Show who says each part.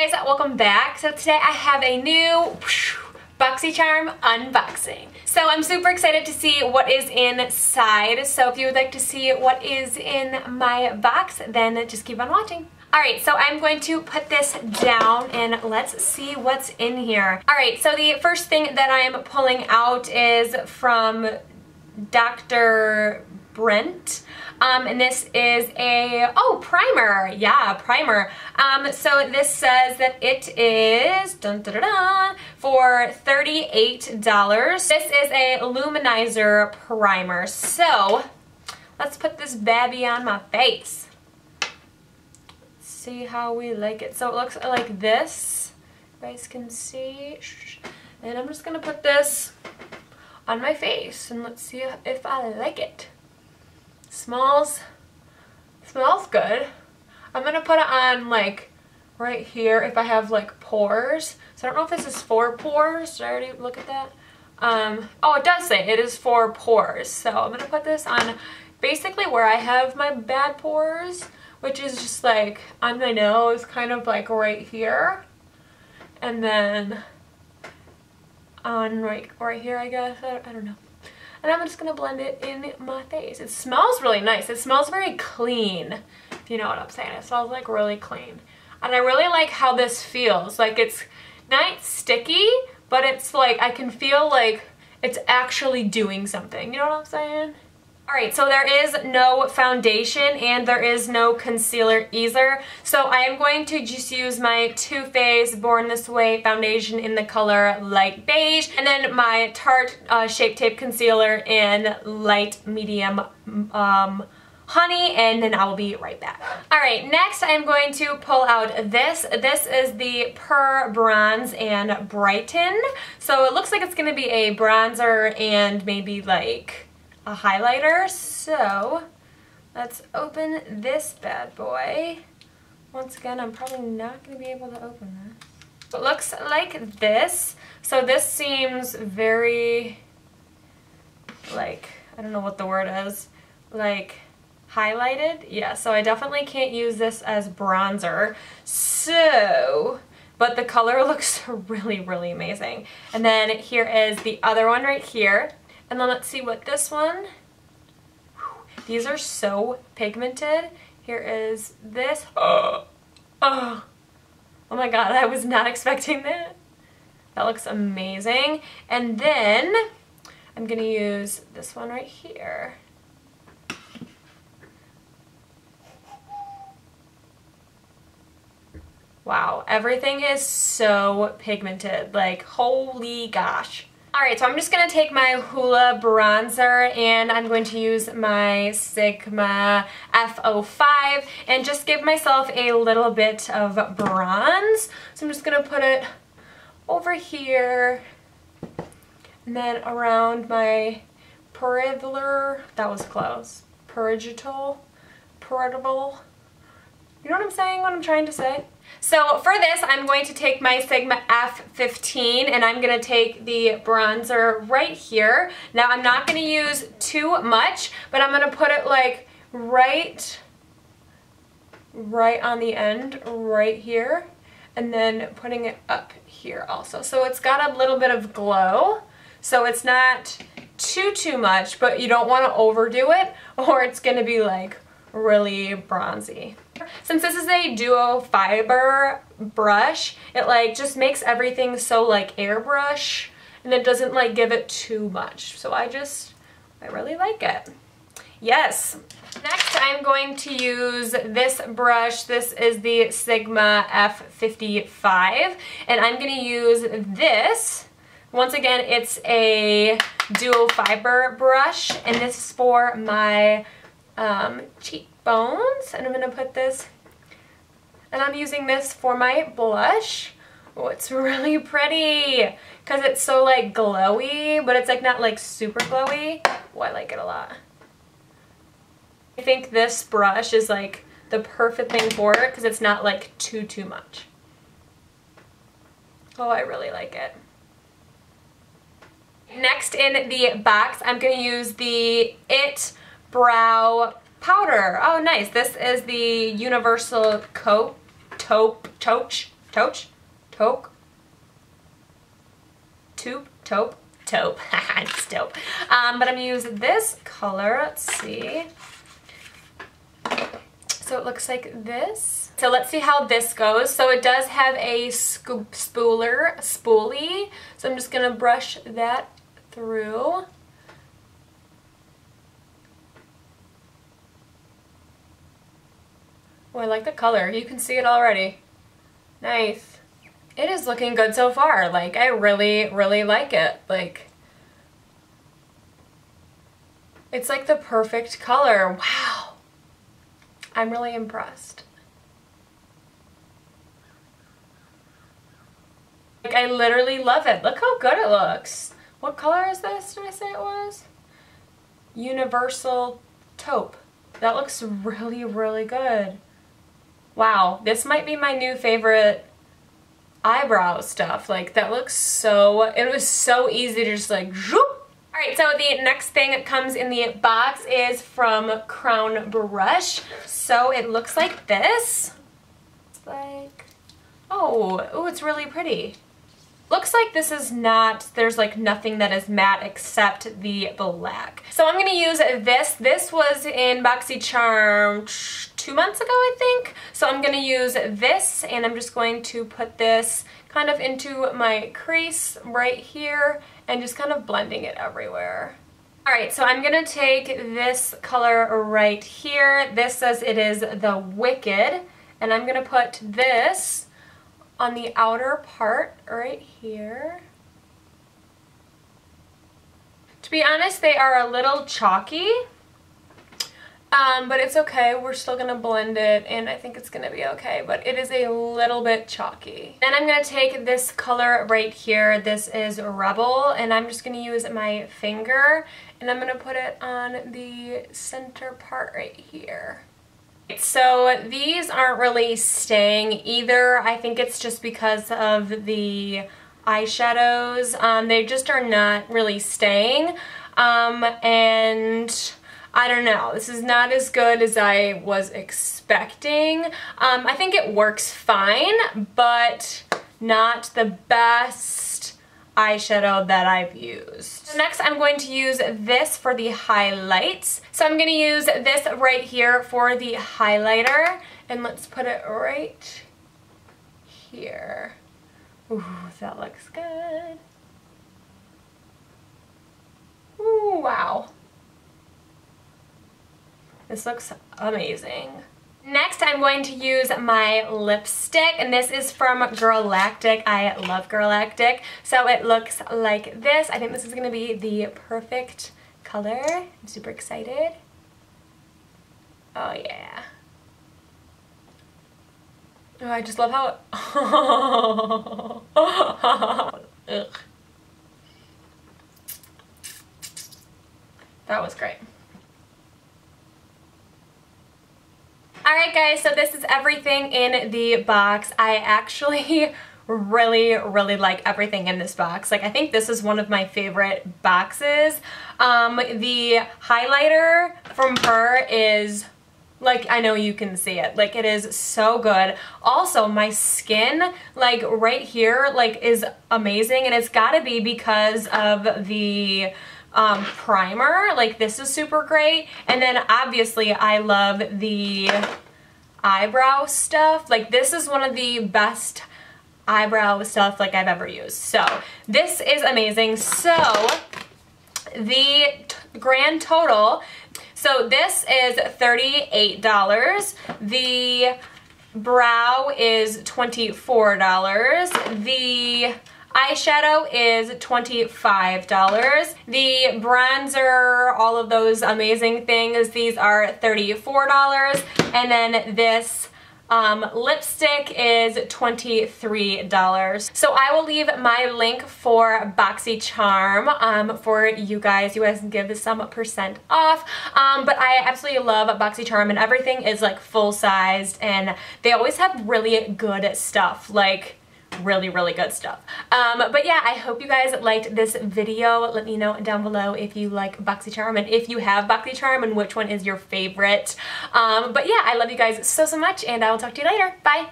Speaker 1: Hey guys, welcome back. So today I have a new BoxyCharm unboxing. So I'm super excited to see what is inside. So if you would like to see what is in my box, then just keep on watching. Alright, so I'm going to put this down and let's see what's in here. Alright, so the first thing that I am pulling out is from Dr. Brent. And this is a, primer. Yeah, primer. So this says that it is, for $38. This is a luminizer primer. So, let's put this babby on my face. Let's see how we like it. So it looks like this. You guys can see. And I'm just going to put this on my face and let's see if I like it. Smells good. I'm gonna put it on like right here if I have like pores. So I don't know if this is for pores. Did I already look at that? Oh, it does say it is for pores. So I'm gonna put this on basically where I have my bad pores, which is just like on my nose, kind of like right here. And then on right here, I guess. I don't know. And I'm just going to blend it in my face. It smells really nice. It smells very clean, if you know what I'm saying. It smells like really clean. And I really like how this feels. Like it's not sticky, but it's like I can feel like it's actually doing something. You know what I'm saying? Alright, so there is no foundation and there is no concealer either. So I am going to just use my Too Faced Born This Way foundation in the color light beige. And then my Tarte Shape Tape concealer in light medium honey. And then I will be right back. Alright, next I am going to pull out this. This is the Pur Bronze and Brighten. So it looks like it's going to be a bronzer and maybe like a highlighter. So let's open this bad boy. Once again, I'm probably not going to be able to open this. It looks like this. So this seems very like, I don't know what the word is, like highlighted. Yeah, so I definitely can't use this as bronzer. So, but the color looks really, really amazing. And then here is the other one right here. And then let's see what this one, these are so pigmented. Here is this. Oh my god, I was not expecting that. That looks amazing. And then I'm going to use this one right here. Wow, everything is so pigmented. Like, holy gosh. Alright, so I'm just going to take my Hoola bronzer and I'm going to use my Sigma F05 and just give myself a little bit of bronze. So I'm just going to put it over here and then around my peripheral. That was close. Parietal. You know what I'm saying, what I'm trying to say? So for this, I'm going to take my Sigma F15 and I'm going to take the bronzer right here. Now I'm not going to use too much, but I'm going to put it like right on the end, right here, and then putting it up here also. So it's got a little bit of glow, so it's not too much, but you don't want to overdo it or it's going to be like really bronzy. Since this is a duo fiber brush, it like just makes everything so like airbrush and it doesn't like give it too much. So I really like it. Yes. Next I'm going to use this brush. This is the Sigma F55 and I'm going to use this. Once again, it's a duo fiber brush and this is for my cheekbones, and I'm going to put this, and I'm using this for my blush. Oh, it's really pretty because it's so like glowy, but it's like not like super glowy. Oh, I like it a lot. I think this brush is like the perfect thing for it because it's not like too much. Oh, I really like it. Next in the box, I'm going to use the It Brow Powder. Oh, nice. This is the Universal Taupe Taupe. It's taupe. But I'm gonna use this color. Let's see. So it looks like this. So let's see how this goes. So it does have a spoolie. So I'm just gonna brush that through. Oh, I like the color. You can see it already. Nice. It is looking good so far. Like, I really, really like it. Like, it's like the perfect color. Wow. I'm really impressed. Like, I literally love it. Look how good it looks. What color is this? Did I say it was? Universal taupe. That looks really, really good. Wow, this might be my new favorite eyebrow stuff. Like, that looks so, it was so easy to just like, zoop. Alright, so the next thing that comes in the box is from Crown Brush. So it looks like this. It's like, oh, it's really pretty. Looks like this is not, there's like nothing that is matte except the black. So I'm gonna use this. This was in BoxyCharm 2 months ago, I think. So I'm gonna use this, and I'm just going to put this kind of into my crease right here and just kind of blending it everywhere. Alright, so I'm gonna take this color right here. This says it is the Wicked, and I'm gonna put this on the outer part right here. To be honest, they are a little chalky, but it's okay. We're still gonna blend it, and I think it's gonna be okay, but it is a little bit chalky. Then I'm gonna take this color right here. This is Rebel, and I'm just gonna use my finger, and I'm gonna put it on the center part right here. So these aren't really staying either. I think it's just because of the eyeshadows. They just are not really staying. And I don't know. This is not as good as I was expecting. I think it works fine, but not the best eyeshadow that I've used. So next I'm going to use this for the highlights. So I'm going to use this right here for the highlighter, and let's put it right here. Ooh, that looks good. Ooh, wow. This looks amazing. Next, I'm going to use my lipstick, and this is from Galactic. I love Galactic. So it looks like this. I think this is going to be the perfect color. I'm super excited. Oh yeah. Oh, I just love how it... Ugh. That was great. Alright guys, so this is everything in the box. I actually really like everything in this box. Like, I think this is one of my favorite boxes. The highlighter from her is, like, I know you can see it. Like, it is so good. Also, my skin, like, right here, like, is amazing. And it's gotta be because of the primer. Like, this is super great. And then obviously I love the eyebrow stuff. Like, this is one of the best eyebrow stuff like I've ever used. So this is amazing. So the grand total, so this is $38. The brow is $24. The eyeshadow is $25. The bronzer, all of those amazing things, these are $34. And then this lipstick is $23. So I will leave my link for BoxyCharm for you guys. You guys can give this some % off. But I absolutely love BoxyCharm, and everything is like full sized, and they always have really good stuff. Like, really good stuff. But yeah, I hope you guys liked this video. Let me know down below if you like BoxyCharm and if you have BoxyCharm and which one is your favorite. But yeah, I love you guys so much, and I will talk to you later. Bye!